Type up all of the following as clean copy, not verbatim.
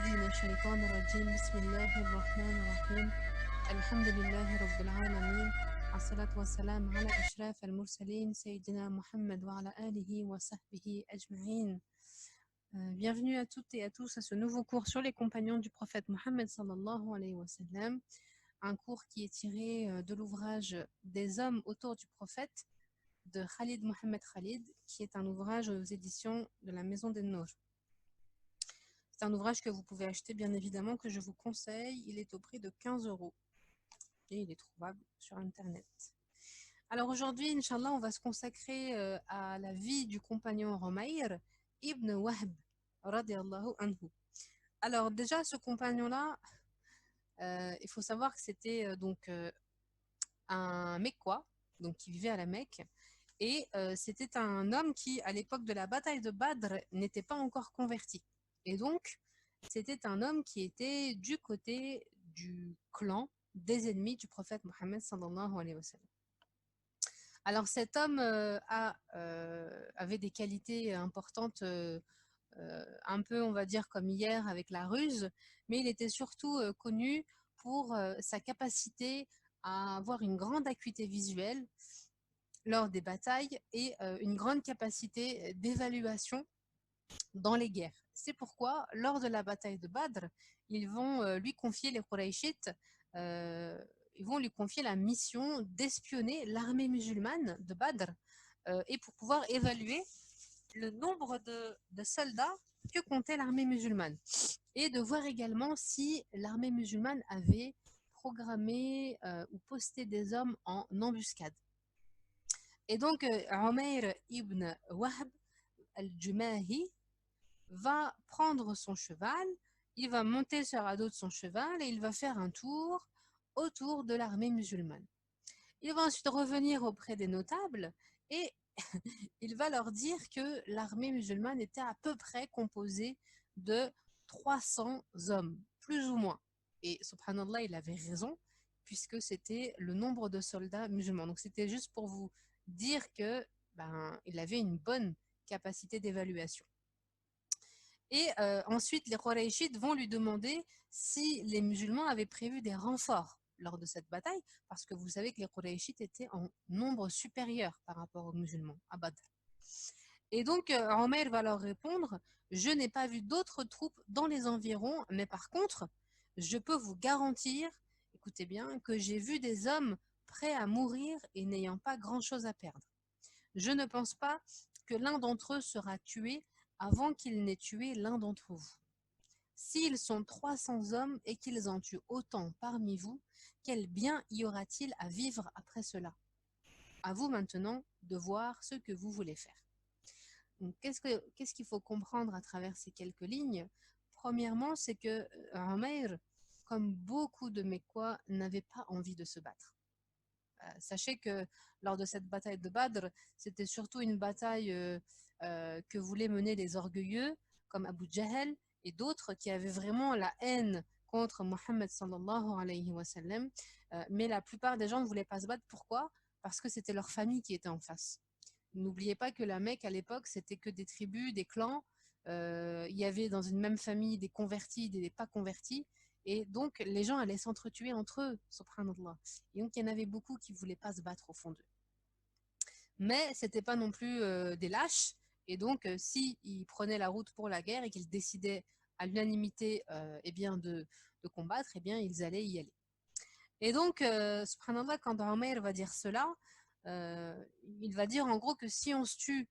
من الشيطان الرجيم بسم الله الرحمن الرحيم الحمد لله رب العالمين الصلاة والسلام على أشرف المرسلين سيدنا محمد وعلى آله وصحبه أجمعين. Bienvenue à toutes et à tous à ce nouveau cours sur les compagnons du prophète Mohammed sallallahu alayhi wa sallam, un cours qui est tiré de l'ouvrage Des hommes autour du prophète de Khalid Mohammed Khalid, qui est un ouvrage aux éditions de la Maison des Nours. C'est un ouvrage que vous pouvez acheter, bien évidemment, que je vous conseille. Il est au prix de 15 € et il est trouvable sur Internet. Alors aujourd'hui, Inch'Allah, on va se consacrer à la vie du compagnon Umayr ibn Wahb, radiallahu anhu. Alors déjà, ce compagnon-là, il faut savoir que c'était un Mecquois, donc qui vivait à la Mecque, et c'était un homme qui, à l'époque de la bataille de Badr, n'était pas encore converti. Et donc, c'était un homme qui était du côté du clan des ennemis du prophète Mohammed sallallahu alayhi wa sallam. Alors cet homme avait des qualités importantes, un peu on va dire comme hier avec la ruse, mais il était surtout connu pour sa capacité à avoir une grande acuité visuelle lors des batailles et une grande capacité d'évaluation dans les guerres. C'est pourquoi, lors de la bataille de Badr, ils vont lui confier, les Qurayshites, ils vont lui confier la mission d'espionner l'armée musulmane de Badr et pour pouvoir évaluer le nombre de soldats que comptait l'armée musulmane et de voir également si l'armée musulmane avait programmé ou posté des hommes en embuscade. Et donc, Umayr ibn Wahb al-Jumahi va prendre son cheval, il va monter sur le dos de son cheval et il va faire un tour autour de l'armée musulmane. Il va ensuite revenir auprès des notables et il va leur dire que l'armée musulmane était à peu près composée de 300 hommes, plus ou moins. Et subhanallah, il avait raison, puisque c'était le nombre de soldats musulmans. Donc c'était juste pour vous dire que il avait une bonne capacité d'évaluation. Et ensuite, les Qurayshites vont lui demander si les musulmans avaient prévu des renforts lors de cette bataille, parce que vous savez que les Qurayshites étaient en nombre supérieur par rapport aux musulmans à Badr. Et donc, Umayr va leur répondre, je n'ai pas vu d'autres troupes dans les environs, mais par contre, je peux vous garantir, écoutez bien, que j'ai vu des hommes prêts à mourir et n'ayant pas grand-chose à perdre. Je ne pense pas que l'un d'entre eux sera tué avant qu'il n'ait tué l'un d'entre vous. S'ils sont 300 hommes et qu'ils en tuent autant parmi vous, quel bien y aura-t-il à vivre après cela? À vous maintenant de voir ce que vous voulez faire. Donc, qu'est-ce qu'il faut comprendre à travers ces quelques lignes? Premièrement, c'est que Umayr, comme beaucoup de Mecquois, n'avait pas envie de se battre. Sachez que lors de cette bataille de Badr, c'était surtout une bataille que voulaient mener les orgueilleux, comme Abu Jahl et d'autres qui avaient vraiment la haine contre Mohammed sallallahu alayhi wa sallam. Mais la plupart des gens ne voulaient pas se battre. Pourquoi? Parce que c'était leur famille qui était en face. N'oubliez pas que la Mecque, à l'époque, c'était que des tribus, des clans. Il y avait dans une même famille des convertis, des pas convertis. Et donc, les gens allaient s'entretuer entre eux, subhanallah. Et donc, il y en avait beaucoup qui ne voulaient pas se battre au fond d'eux. Mais ce n'était pas non plus des lâches. Et donc, s'ils prenaient la route pour la guerre et qu'ils décidaient à l'unanimité de combattre, eh bien, ils allaient y aller. Et donc, subhanallah, quand Umayr va dire cela, il va dire en gros que si on se tue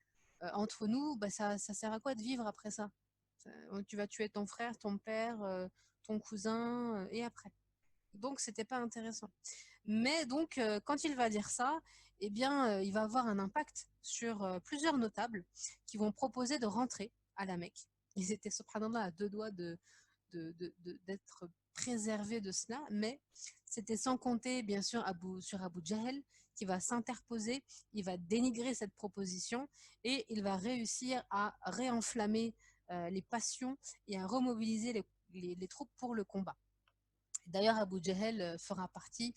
entre nous, ça sert à quoi de vivre après ça? Tu vas tuer ton frère, ton père, ton cousin, et après. Donc, c'était pas intéressant. Mais donc, quand il va dire ça, eh bien, il va avoir un impact sur plusieurs notables qui vont proposer de rentrer à la Mecque. Ils étaient, subhanallah, à deux doigts d'être préservés de cela, mais c'était sans compter, bien sûr, sur Abu Jahl, qui va s'interposer, il va dénigrer cette proposition et il va réussir à réenflammer les passions et à remobiliser les troupes pour le combat. D'ailleurs, Abu Jahl fera partie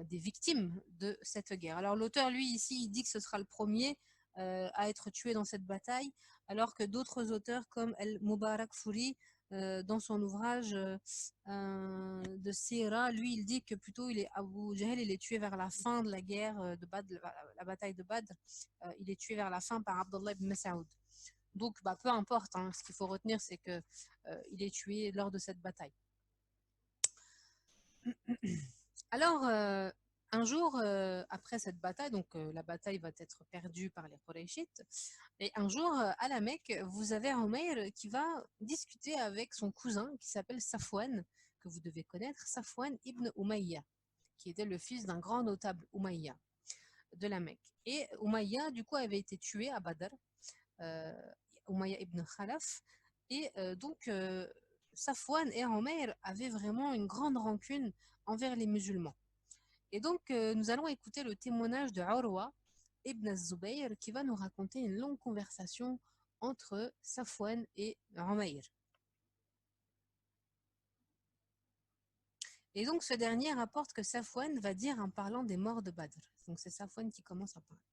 des victimes de cette guerre. Alors l'auteur, lui, ici, il dit que ce sera le premier à être tué dans cette bataille, alors que d'autres auteurs comme El-Mubarak Furi dans son ouvrage de Sira, lui, il dit que plutôt Abu Jahl, il est tué vers la fin de la guerre de Badr, la bataille de Badr. Il est tué vers la fin par Abdullah ibn Mas'ud. Donc, peu importe, hein, ce qu'il faut retenir, c'est que il est tué lors de cette bataille. Alors, un jour après cette bataille, donc la bataille va être perdue par les Qurayshites, et un jour à la Mecque, vous avez Umayr qui va discuter avec son cousin qui s'appelle Safwan, que vous devez connaître, Safwan ibn Umayya, qui était le fils d'un grand notable Umayya de la Mecque. Et Umayya, du coup, avait été tué à Badr, euh, Umayya ibn Khalaf, et donc Safwan et Umayr avaient vraiment une grande rancune envers les musulmans. Et donc, nous allons écouter le témoignage de Urwa ibn Zubayr qui va nous raconter une longue conversation entre Safwan et Umayr. Et donc, ce dernier rapporte que Safwan va dire en parlant des morts de Badr. Donc, c'est Safwan qui commence à parler.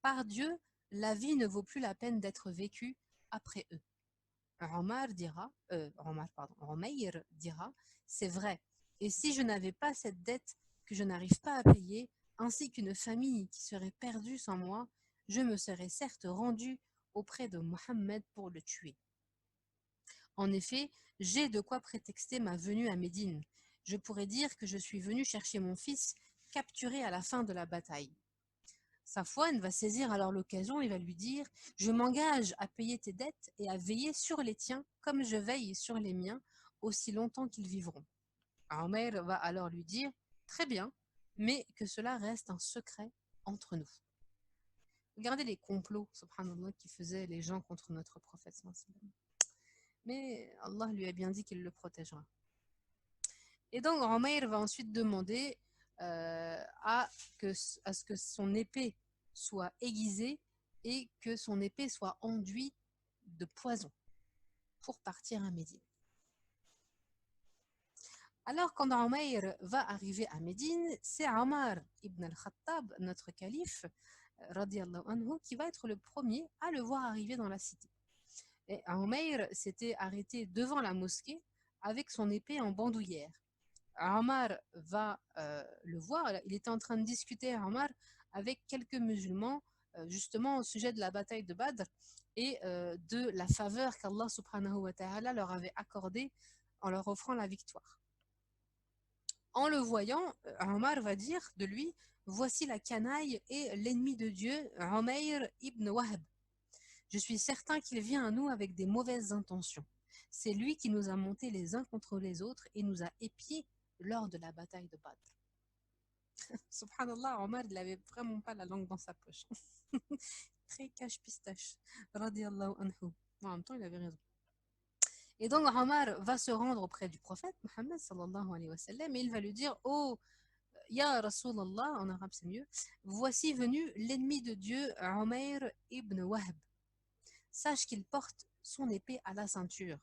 Par Dieu, la vie ne vaut plus la peine d'être vécue après eux. Umayr dira, c'est vrai. Et si je n'avais pas cette dette que je n'arrive pas à payer, ainsi qu'une famille qui serait perdue sans moi, je me serais certes rendu auprès de Mohammed pour le tuer. En effet, j'ai de quoi prétexter ma venue à Médine. Je pourrais dire que je suis venu chercher mon fils, capturé à la fin de la bataille. Safwan va saisir alors l'occasion et va lui dire « Je m'engage à payer tes dettes et à veiller sur les tiens comme je veille sur les miens aussi longtemps qu'ils vivront. » Umayr va alors lui dire « Très bien, mais que cela reste un secret entre nous. » Regardez les complots, subhanallah, qui faisaient les gens contre notre prophète. Mais Allah lui a bien dit qu'il le protégera. Et donc Umayr va ensuite demander à ce que son épée soit aiguisée et que son épée soit enduite de poison pour partir à Médine. Alors quand Umayr va arriver à Médine, c'est Omar ibn al-Khattab, notre calife, radiallahu anhu, qui va être le premier à le voir arriver dans la cité. Et Umayr s'était arrêté devant la mosquée avec son épée en bandoulière. Omar va le voir, il était en train de discuter, Omar, avec quelques musulmans, justement au sujet de la bataille de Badr et de la faveur qu'Allah subhanahu wa ta'ala leur avait accordée en leur offrant la victoire. En le voyant, Omar va dire de lui, voici la canaille et l'ennemi de Dieu, Umayr ibn Wahb. Je suis certain qu'il vient à nous avec des mauvaises intentions. C'est lui qui nous a montés les uns contre les autres et nous a épiés lors de la bataille de Badr. Subhanallah, Omar, il n'avait vraiment pas la langue dans sa poche. Très cache-pistache. Radiallahu anhu. En même temps, il avait raison. Et donc, Omar va se rendre auprès du prophète, Mohammed sallallahu alayhi wa sallam, et il va lui dire, oh, Ya Rasulallah, en arabe c'est mieux, voici venu l'ennemi de Dieu, Umayr ibn Wahb. Sache qu'il porte son épée à la ceinture.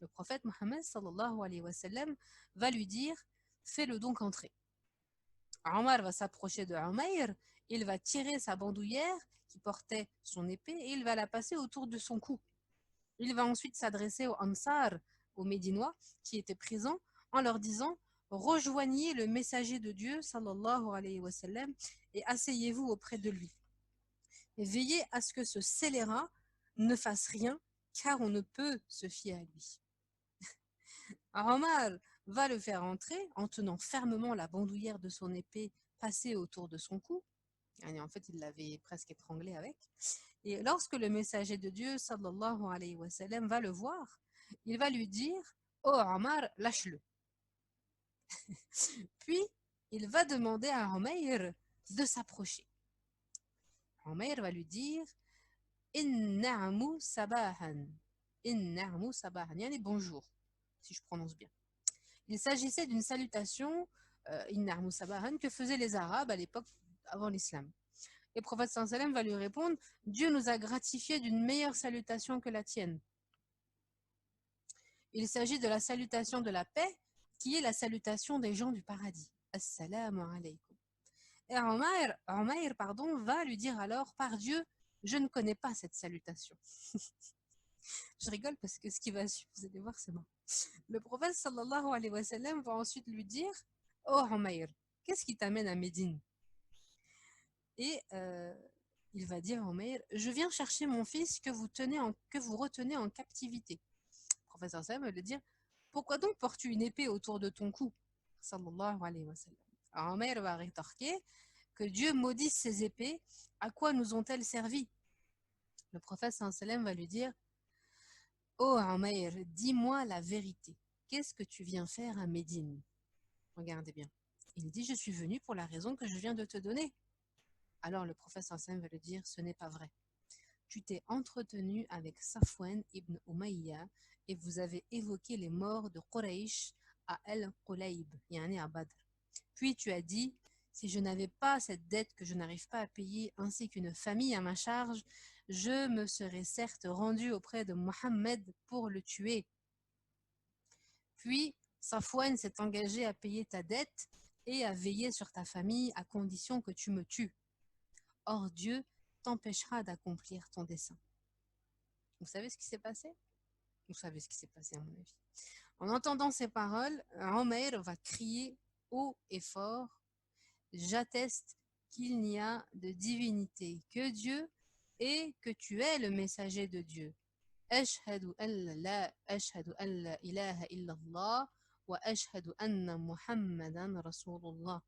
Le prophète Mohammed sallallahu alayhi wa sallam va lui dire, fais-le donc entrer. Omar va s'approcher de Umayr, il va tirer sa bandoulière qui portait son épée et il va la passer autour de son cou. Il va ensuite s'adresser aux Ansar, aux Médinois qui étaient présents, en leur disant « Rejoignez le messager de Dieu, sallallahu alayhi wa sallam, et asseyez-vous auprès de lui. Et veillez à ce que ce scélérat ne fasse rien, car on ne peut se fier à lui. » Omar va le faire entrer en tenant fermement la bandoulière de son épée passée autour de son cou. Et en fait, il l'avait presque étranglé avec. Et lorsque le messager de Dieu, sallallahu alayhi wa sallam, va le voir, il va lui dire « Oh Omar, lâche-le !» Puis, il va demander à Umayr de s'approcher. Umayr va lui dire « Inna'amu sabahan » « Inna'amu sabahan » yani bonjour, si je prononce bien. Il s'agissait d'une salutation Inna'amu sabahan que faisaient les Arabes à l'époque avant l'islam. Et le prophète sallam va lui répondre « Dieu nous a gratifié d'une meilleure salutation que la tienne. » Il s'agit de la salutation de la paix, qui est la salutation des gens du paradis. Assalamu alaykum. Et Umayr va lui dire alors « Par Dieu, je ne connais pas cette salutation. » Je rigole parce que ce qui va suivre, vous allez voir, c'est marrant. Le prophète sallallahu alayhi wa sallam va ensuite lui dire: Oh Humayr, qu'est-ce qui t'amène à Médine? Et il va dire à Humayr: Je viens chercher mon fils que vous retenez en captivité. Le prophète sallallahu alayhi wa sallam va lui dire: Pourquoi donc portes-tu une épée autour de ton cou? Sallallahu alayhi wa sallam. Alors Humayr va rétorquer: Que Dieu maudisse ces épées, à quoi nous ont-elles servi? Le prophète sallallahu alayhi wa sallam va lui dire: Oh Humayr, dis-moi la vérité. Qu'est-ce que tu viens faire à Médine? Regardez bien. Il dit: Je suis venu pour la raison que je viens de te donner. Alors le prophète sallallahu alayhi wa sallam va lui dire: Ce n'est pas vrai. Tu t'es entretenu avec Safwan ibn Umayya et vous avez évoqué les morts de Quraysh à Al-Qulayb, yani à Badr. Puis tu as dit: Si je n'avais pas cette dette que je n'arrive pas à payer, ainsi qu'une famille à ma charge, je me serais certes rendu auprès de Mohammed pour le tuer. Puis Safwan s'est engagé à payer ta dette et à veiller sur ta famille à condition que tu me tues. Or Dieu t'empêchera d'accomplir ton dessein. Vous savez ce qui s'est passé? Vous savez ce qui s'est passé à mon avis. En entendant ces paroles, Omer va crier haut et fort: J'atteste qu'il n'y a de divinité que Dieu et que tu es le messager de Dieu. Ashhadu an la ilaha illallah wa ashhadu anna Muhammadan Rasulullah.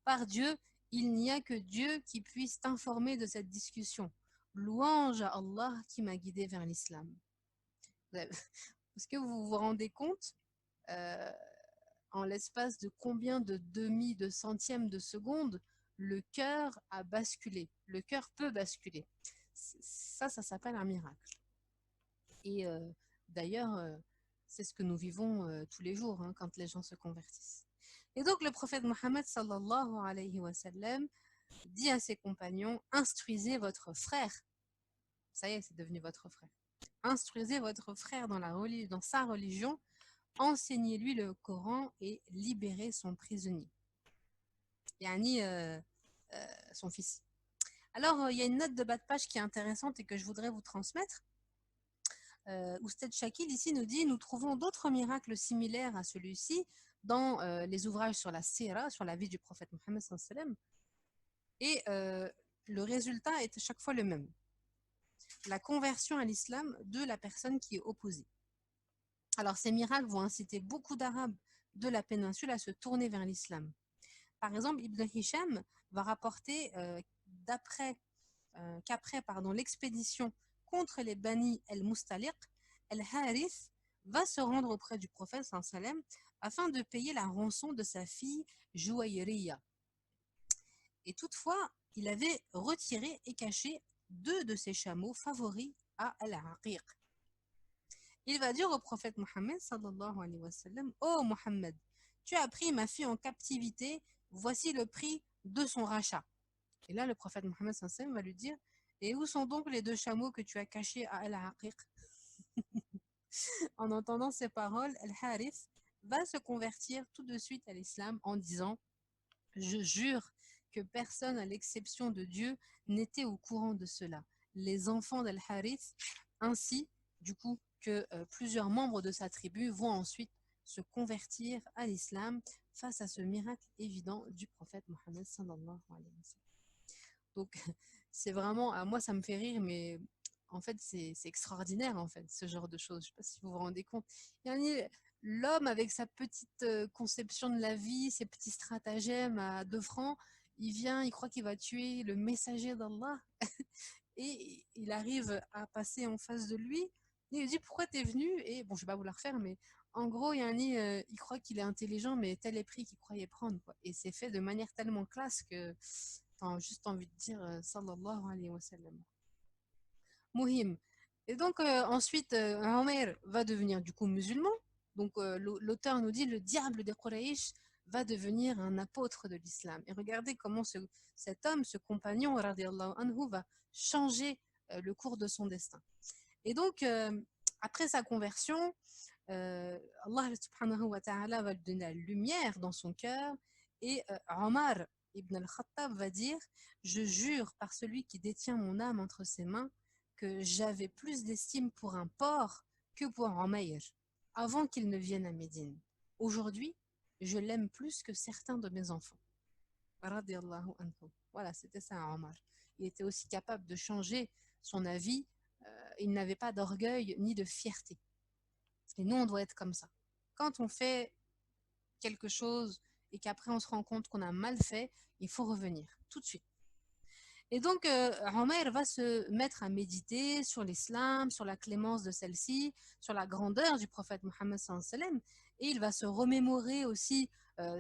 Par Dieu, il n'y a que Dieu qui puisse t'informer de cette discussion. Louange à Allah qui m'a guidé vers l'islam. Est-ce que vous vous rendez compte euh, en l'espace de combien de centièmes de seconde le cœur a basculé? Le cœur peut basculer. Ça s'appelle un miracle. Et d'ailleurs, c'est ce que nous vivons tous les jours hein, quand les gens se convertissent. Et donc le prophète Mohammed sallallahu alayhi wa sallam dit à ses compagnons: Instruisez votre frère. Ça y est, c'est devenu votre frère. Instruisez votre frère dans sa religion, enseignez-lui le Coran et libérez son prisonnier. Yani son fils. Alors, il y a une note de bas de page qui est intéressante et que je voudrais vous transmettre. Oustad Shakil ici nous dit: Nous trouvons d'autres miracles similaires à celui-ci dans les ouvrages sur la Sira, sur la vie du prophète Mohammed sallallahu alayhi wa sallam. Et le résultat est à chaque fois le même. La conversion à l'islam de la personne qui est opposée. Alors ces miracles vont inciter beaucoup d'Arabes de la péninsule à se tourner vers l'islam. Par exemple, Ibn Hisham va rapporter qu'après l'expédition contre les Bani el-Mustaliq, El-Harith va se rendre auprès du prophète sallam afin de payer la rançon de sa fille Jouayriya. Et toutefois, il avait retiré et caché 2 de ses chameaux favoris à Al-Aqiq. Il va dire au prophète Mohammed sallallahu alayhi wa sallam: Oh Mohammed, tu as pris ma fille en captivité, voici le prix de son rachat. Et là, le prophète Mohammed sallallahu alayhi wa sallam va lui dire: Et où sont donc les 2 chameaux que tu as cachés à Al-Aqiq? En entendant ces paroles, Al-Harith va se convertir tout de suite à l'islam en disant: Je jure que personne à l'exception de Dieu n'était au courant de cela. Les enfants d'Al-Harith, ainsi du coup que plusieurs membres de sa tribu, vont ensuite se convertir à l'islam face à ce miracle évident du prophète Mohammed sallallahu alayhi wa sallam. Donc c'est vraiment, à moi ça me fait rire, mais en fait c'est extraordinaire en fait ce genre de choses. Je ne sais pas si vous vous rendez compte. L'homme avec sa petite conception de la vie, ses petits stratagèmes à 2 francs, il vient, il croit qu'il va tuer le messager d'Allah et il arrive à passer en face de lui. Il lui dit: Pourquoi t'es venu? Et bon, je vais pas vous la refaire, mais en gros, il croit qu'il est intelligent, mais tel est prix qu'il croyait prendre, quoi. Et c'est fait de manière tellement classe que t'as juste envie de dire sallallahu alayhi wa sallam. Mohim. Et donc ensuite, Omer va devenir du coup musulman. Donc l'auteur nous dit: le diable des Quraysh va devenir un apôtre de l'islam. Et regardez comment cet homme, ce compagnon, radiallahu anhu, va changer le cours de son destin. Et donc, après sa conversion, Allah subhanahu wa ta'ala va lui donner la lumière dans son cœur. Et Omar ibn al-Khattab va dire: Je jure par celui qui détient mon âme entre ses mains que j'avais plus d'estime pour un porc que pour Umayr, avant qu'il ne vienne à Médine. Aujourd'hui, je l'aime plus que certains de mes enfants. Radiallahu anhu. Voilà, c'était ça, Omar. Il était aussi capable de changer son avis. Il n'avait pas d'orgueil ni de fierté. Et nous, on doit être comme ça. Quand on fait quelque chose et qu'après on se rend compte qu'on a mal fait, il faut revenir tout de suite. Et donc, Omer va se mettre à méditer sur l'islam, sur la clémence de celle-ci, sur la grandeur du prophète Mohammed sallallahu alayhi wa sallam, et il va se remémorer aussi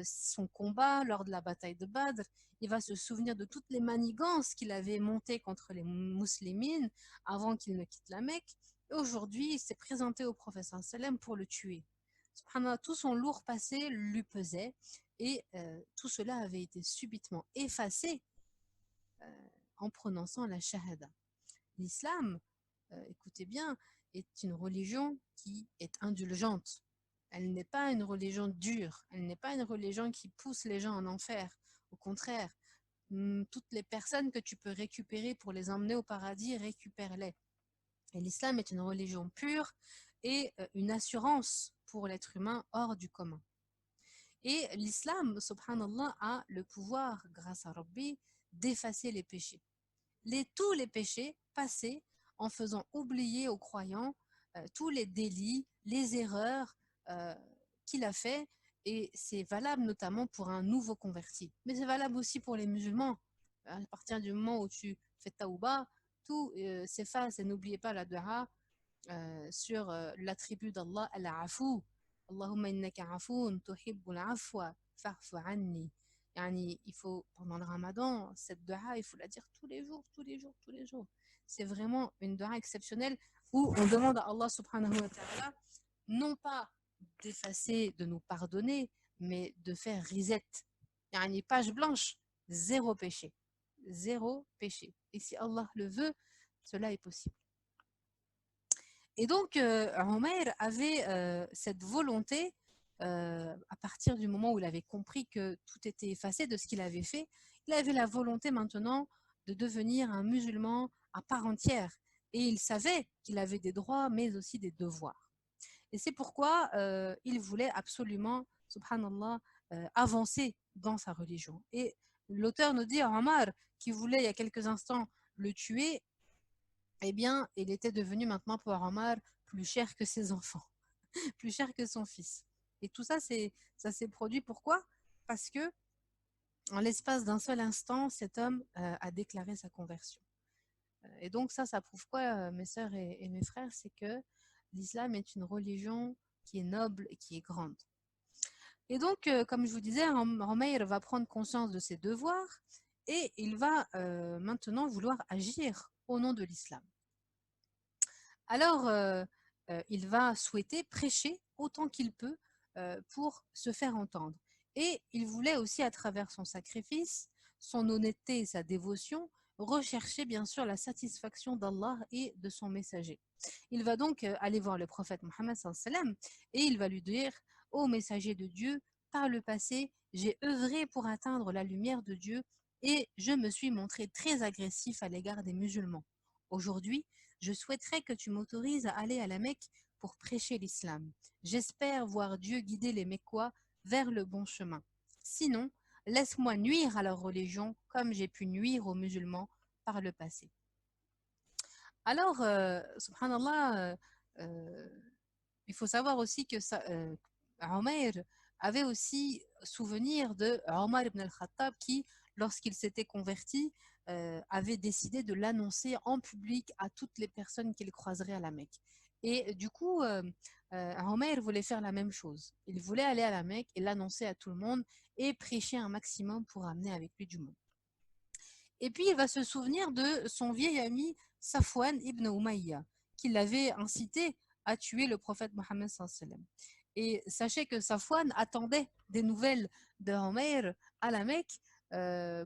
son combat lors de la bataille de Badr. Il va se souvenir de toutes les manigances qu'il avait montées contre les musulmans avant qu'il ne quitte la Mecque. Et aujourd'hui, il s'est présenté au prophète sallallahu alayhi wa sallam pour le tuer. Subhanallah, tout son lourd passé lui pesait, et tout cela avait été subitement effacé en prononçant la shahada. L'islam, écoutez bien, est une religion qui est indulgente. Elle n'est pas une religion dure, elle n'est pas une religion qui pousse les gens en enfer. Au contraire, toutes les personnes que tu peux récupérer pour les emmener au paradis, récupère-les. Et l'islam est une religion pure et une assurance pour l'être humain hors du commun. Et l'islam, subhanallah, a le pouvoir, grâce à Rabbi, d'effacer les péchés. Tous les péchés passés en faisant oublier aux croyants tous les délits, les erreurs qu'il a fait, et c'est valable notamment pour un nouveau converti. Mais c'est valable aussi pour les musulmans. À partir du moment où tu fais taouba, tout s'efface, et n'oubliez pas la dua sur l'attribut d'Allah, al-afou. Allahumma innaka afoun tuhibbul afwa fa'fu anni. Il faut, pendant le ramadan, cette dua, il faut la dire tous les jours, tous les jours, tous les jours. C'est vraiment une dua exceptionnelle où on demande à Allah subhanahu wa ta'ala non pas d'effacer, de nous pardonner, mais de faire reset. Page blanche, zéro péché. Zéro péché. Et si Allah le veut, cela est possible. Et donc, Omer avait cette volonté, à partir du moment où il avait compris que tout était effacé de ce qu'il avait fait, il avait la volonté maintenant de devenir un musulman à part entière. Et il savait qu'il avait des droits, mais aussi des devoirs. Et c'est pourquoi il voulait absolument, subhanallah, avancer dans sa religion. Et l'auteur nous dit, Omar, qui voulait il y a quelques instants le tuer, eh bien, il était devenu maintenant pour Omar plus cher que ses enfants, plus cher que son fils. Et tout ça, ça s'est produit pourquoi? Parce que, en l'espace d'un seul instant, cet homme a déclaré sa conversion. Et donc ça prouve quoi, mes sœurs et mes frères? C'est que l'islam est une religion qui est noble et qui est grande. Et donc, comme je vous disais, Omeir va prendre conscience de ses devoirs et il va maintenant vouloir agir au nom de l'islam. Alors, il va souhaiter prêcher autant qu'il peut pour se faire entendre. Et il voulait aussi, à travers son sacrifice, son honnêteté et sa dévotion, rechercher bien sûr la satisfaction d'Allah et de son messager. Il va donc aller voir le prophète Mohammed et il va lui dire: ô messager de Dieu, par le passé, j'ai œuvré pour atteindre la lumière de Dieu et je me suis montré très agressif à l'égard des musulmans. Aujourd'hui, je souhaiterais que tu m'autorises à aller à la Mecque pour prêcher l'islam. J'espère voir Dieu guider les Mecquois vers le bon chemin. Sinon, laisse-moi nuire à leur religion comme j'ai pu nuire aux musulmans par le passé. Alors, subhanallah, il faut savoir aussi que Omer avait aussi souvenir de Omar ibn al-Khattab qui, lorsqu'il s'était converti, avait décidé de l'annoncer en public à toutes les personnes qu'il croiserait à la Mecque. Et du coup, Omer voulait faire la même chose. Il voulait aller à la Mecque et l'annoncer à tout le monde et prêcher un maximum pour amener avec lui du monde. Et puis, il va se souvenir de son vieil ami Safwan ibn Umayya, qui l'avait incité à tuer le prophète Mohammed sallallahu alayhi wa sallam. Et sachez que Safwan attendait des nouvelles de Omer à la Mecque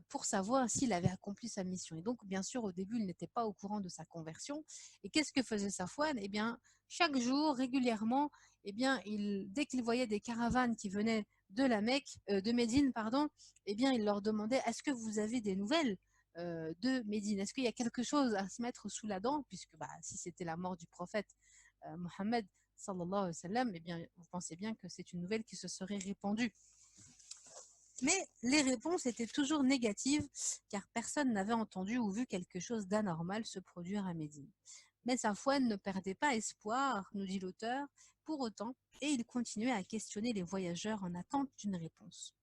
pour savoir s'il avait accompli sa mission. Et donc, bien sûr, au début, il n'était pas au courant de sa conversion. Et qu'est-ce que faisait Safwan? Eh bien, chaque jour, régulièrement, eh bien, dès qu'il voyait des caravanes qui venaient de la Mecque, de Médine, pardon, eh bien, il leur demandait: est-ce que vous avez des nouvelles de Médine? Est-ce qu'il y a quelque chose à se mettre sous la dent? Puisque si c'était la mort du prophète Mohammed, sallallahu alayhi wa sallam, eh bien, vous pensez bien que c'est une nouvelle qui se serait répandue. Mais les réponses étaient toujours négatives, car personne n'avait entendu ou vu quelque chose d'anormal se produire à Médine. Mais Safwan ne perdait pas espoir, nous dit l'auteur, pour autant, et il continuait à questionner les voyageurs en attente d'une réponse.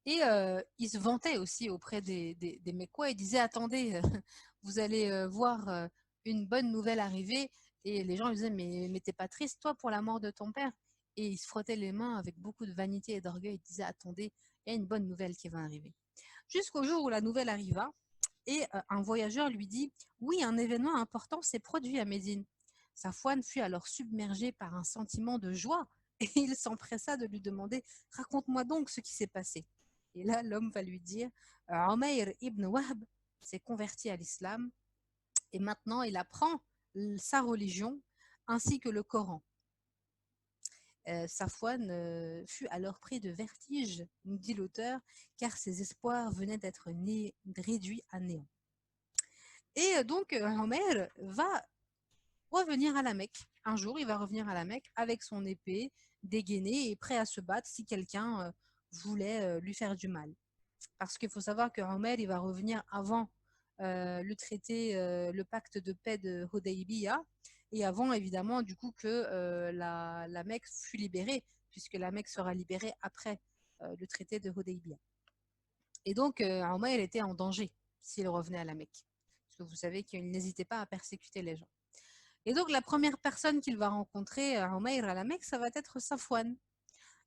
Et il se vantait aussi auprès des Mécois. Il disait, attendez, vous allez voir une bonne nouvelle arriver. Et les gens lui disaient, mais t'es pas triste, toi, pour la mort de ton père? Et il se frottait les mains avec beaucoup de vanité et d'orgueil. Il disait, attendez, il y a une bonne nouvelle qui va arriver. Jusqu'au jour où la nouvelle arriva, et un voyageur lui dit, oui, un événement important s'est produit à Médine. Safwan fut alors submergé par un sentiment de joie, et il s'empressa de lui demander, raconte-moi donc ce qui s'est passé. Et là, l'homme va lui dire, Umayr ibn Wahb s'est converti à l'islam, et maintenant il apprend sa religion, ainsi que le Coran. Safwan fut alors pris de vertige, nous dit l'auteur, car ses espoirs venaient d'être réduits à néant. Et donc, Omer va revenir à la Mecque. Un jour, il va revenir à la Mecque avec son épée dégainée et prêt à se battre si quelqu'un voulait lui faire du mal. Parce qu'il faut savoir que Omer, il va revenir avant le traité, le pacte de paix de Hudaybiyah, et avant, évidemment, du coup, que la Mecque fut libérée, puisque la Mecque sera libérée après le traité de Hudaybiyah. Et donc, Omer était en danger s'il revenait à la Mecque. Parce que vous savez qu'il n'hésitait pas à persécuter les gens. Et donc, la première personne qu'il va rencontrer, Omer à la Mecque, ça va être Safwan.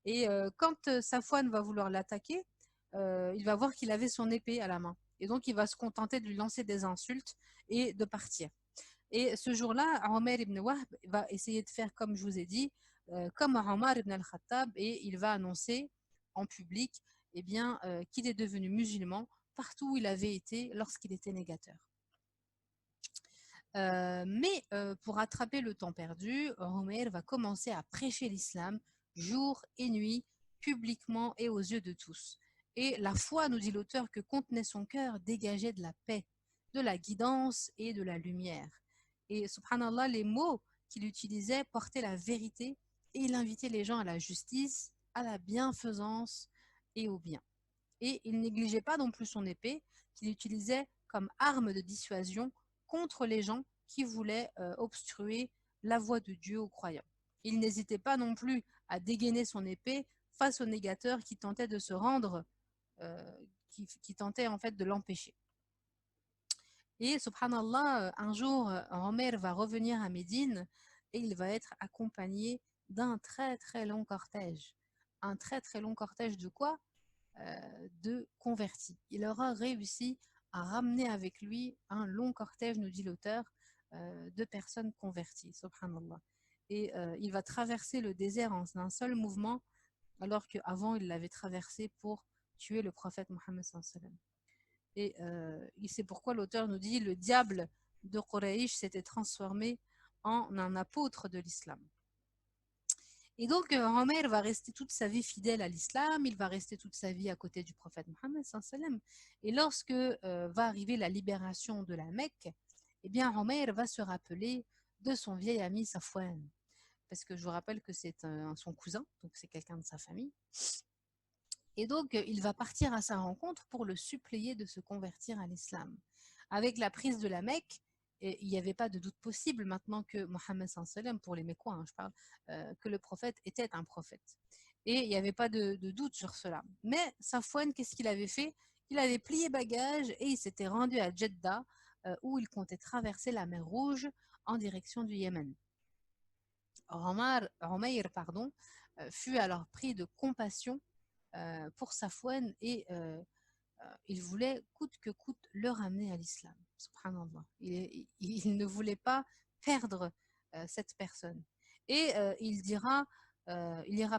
Et quand Safwan va vouloir l'attaquer, il va voir qu'il avait son épée à la main. Et donc, il va se contenter de lui lancer des insultes et de partir. Et ce jour-là, Omer ibn Wahb va essayer de faire comme je vous ai dit, comme Omar ibn al-Khattab, et il va annoncer en public qu'il est devenu musulman partout où il avait été lorsqu'il était négateur. Mais pour rattraper le temps perdu, Omer va commencer à prêcher l'islam jour et nuit, publiquement et aux yeux de tous. Et la foi, nous dit l'auteur, que contenait son cœur dégageait de la paix, de la guidance et de la lumière. Et subhanallah, les mots qu'il utilisait portaient la vérité et il invitait les gens à la justice, à la bienfaisance et au bien. Et il négligeait pas non plus son épée, qu'il utilisait comme arme de dissuasion contre les gens qui voulaient obstruer la voie de Dieu aux croyants. Il n'hésitait pas non plus à dégainer son épée face aux négateurs qui tentaient de se rendre, qui tentaient en fait de l'empêcher. Et subhanallah, un jour, Omer va revenir à Médine et il va être accompagné d'un très très long cortège. Un très très long cortège de quoi? De convertis. Il aura réussi à ramener avec lui un long cortège, nous dit l'auteur, de personnes converties, subhanallah. Et il va traverser le désert en un seul mouvement, alors qu'avant il l'avait traversé pour tuer le prophète Mohammed sallallahu alayhi wa sallam. Et c'est pourquoi l'auteur nous dit le diable de Quraysh s'était transformé en un apôtre de l'islam. Et donc, Omer va rester toute sa vie fidèle à l'islam, il va rester toute sa vie à côté du prophète Mohammed sallallahu alayhi wa sallam. Et lorsque va arriver la libération de la Mecque, eh bien, Omer va se rappeler de son vieil ami Safwan. Parce que je vous rappelle que c'est son cousin, donc c'est quelqu'un de sa famille. Et donc, il va partir à sa rencontre pour le supplier de se convertir à l'islam. Avec la prise de la Mecque, et il n'y avait pas de doute possible maintenant que Mohammed sallam, pour les Mécois, je parle, que le prophète était un prophète. Et il n'y avait pas de doute sur cela. Mais Safwan, qu'est-ce qu'il avait fait? Il avait plié bagage et il s'était rendu à Jeddah, où il comptait traverser la mer Rouge en direction du Yémen. Omeir fut alors pris de compassion pour Safwan et il voulait coûte que coûte le ramener à l'islam. Subhanallah. Il ne voulait pas perdre cette personne. Et il ira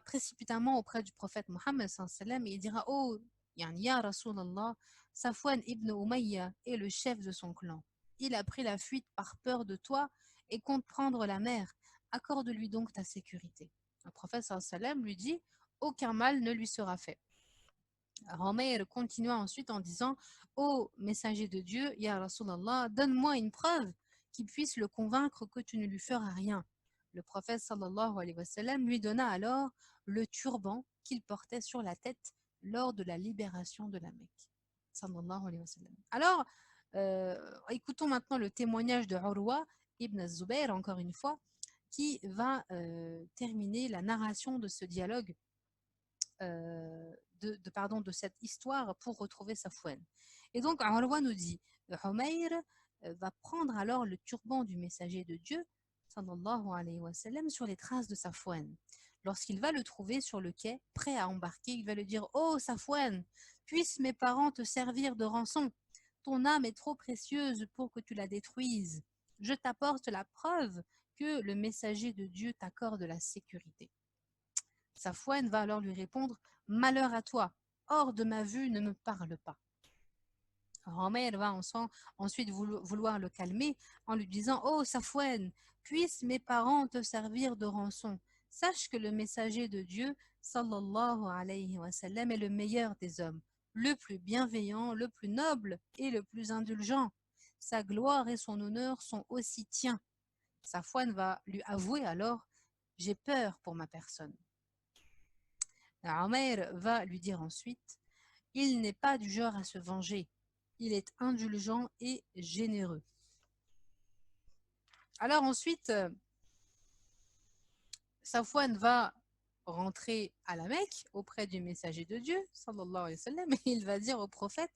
précipitamment auprès du prophète Mohammed et il dira oh, ya Rasulallah, Safwan ibn Umayya est le chef de son clan. Il a pris la fuite par peur de toi et compte prendre la mer. Accorde-lui donc ta sécurité. Le prophète lui dit aucun mal ne lui sera fait. Umayr continua ensuite en disant: Ô messager de Dieu, Ya Rasulallah, donne-moi une preuve qui puisse le convaincre que tu ne lui feras rien. Le prophète sallallahu alayhi wa sallam lui donna alors le turban qu'il portait sur la tête lors de la libération de la Mecque. Sallallahu alayhi wa sallam. Alors, écoutons maintenant le témoignage de Urwa ibn Zubayr, encore une fois, qui va terminer la narration de ce dialogue de cette histoire pour retrouver Safwan. Et donc, Urwa nous dit, Umayr va prendre alors le turban du messager de Dieu, sallallahu alayhi wa sallam, sur les traces de Safwan. Lorsqu'il va le trouver sur le quai, prêt à embarquer, il va lui dire: Oh Safwan, puissent mes parents te servir de rançon. Ton âme est trop précieuse pour que tu la détruises. Je t'apporte la preuve que le messager de Dieu t'accorde la sécurité. Safwan va alors lui répondre: Malheur à toi, hors de ma vue, ne me parle pas. Umayr va ensuite vouloir le calmer en lui disant: Oh Safwan, puissent mes parents te servir de rançon. Sache que le messager de Dieu, sallallahu alayhi wa sallam, est le meilleur des hommes, le plus bienveillant, le plus noble et le plus indulgent. Sa gloire et son honneur sont aussi tiens. Safwan va lui avouer alors: J'ai peur pour ma personne. Umayr va lui dire ensuite: Il n'est pas du genre à se venger. Il est indulgent et généreux. Alors ensuite, Safwan va rentrer à la Mecque auprès du messager de Dieu, sallallahu alayhi wa sallam, et il va dire au prophète: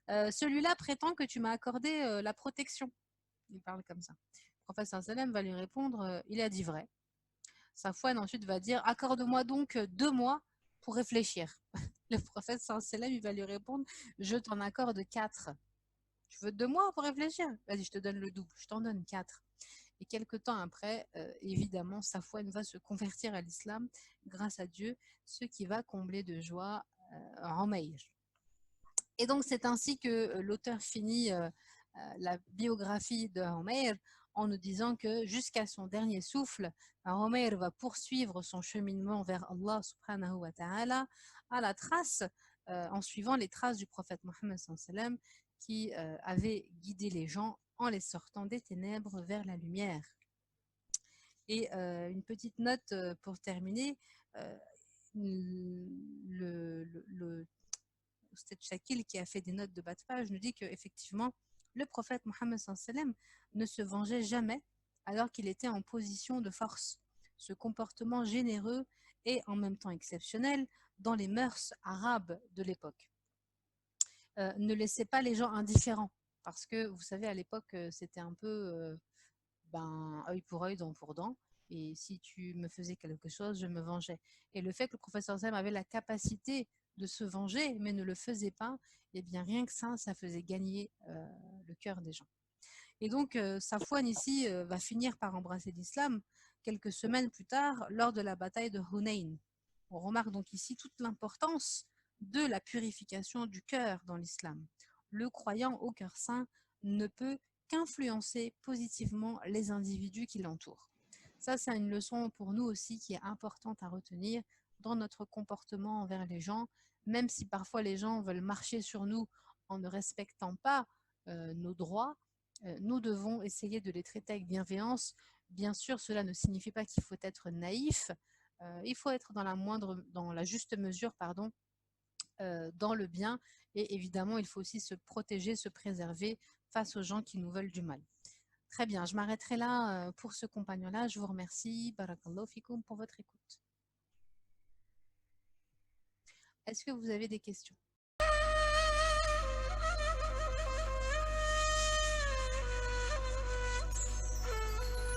Celui-là prétend que tu m'as accordé la protection. Il parle comme ça. Le prophète sallallahu alayhi wa sallam va lui répondre: Il a dit vrai. Safwan ensuite va dire: Accorde-moi donc 2 mois pour réfléchir. Le prophète sallallahu alayhi wa sallam, il va lui répondre: Je t'en accorde 4. Tu veux 2 mois pour réfléchir? Vas-y, je te donne le double, je t'en donne 4. Et quelque temps après, évidemment, Safwan va se convertir à l'islam grâce à Dieu, ce qui va combler de joie Umayr. Et donc, c'est ainsi que l'auteur finit la biographie de Umayr en nous disant que jusqu'à son dernier souffle, Umayr va poursuivre son cheminement vers Allah subhanahu wa ta'ala à la trace, en suivant les traces du prophète Mohammed sallam qui avait guidé les gens en les sortant des ténèbres vers la lumière. Et une petite note pour terminer, le Oustad Shakil qui a fait des notes de bas de page nous dit qu'effectivement, le prophète Mohammed sallam ne se vengeait jamais alors qu'il était en position de force. Ce comportement généreux et en même temps exceptionnel dans les mœurs arabes de l'époque ne laissait pas les gens indifférents. Parce que vous savez, à l'époque, c'était un peu œil pour œil, dent pour dent. Et si tu me faisais quelque chose, je me vengeais. Et le fait que le professeur Sam avait la capacité de se venger, mais ne le faisait pas, eh bien rien que ça faisait gagner le cœur des gens. Et donc, Safwan ici va finir par embrasser l'islam quelques semaines plus tard lors de la bataille de Hunayn. On remarque donc ici toute l'importance de la purification du cœur dans l'islam. Le croyant au cœur saint ne peut qu'influencer positivement les individus qui l'entourent. Ça, c'est une leçon pour nous aussi qui est importante à retenir dans notre comportement envers les gens, même si parfois les gens veulent marcher sur nous en ne respectant pas nos droits, nous devons essayer de les traiter avec bienveillance. Bien sûr, cela ne signifie pas qu'il faut être naïf, il faut être dans la juste mesure, pardon, dans le bien, et évidemment, il faut aussi se protéger, se préserver face aux gens qui nous veulent du mal. Très bien, je m'arrêterai là pour ce compagnon-là. Je vous remercie. Barakallahu fikoum pour votre écoute. Est-ce que vous avez des questions?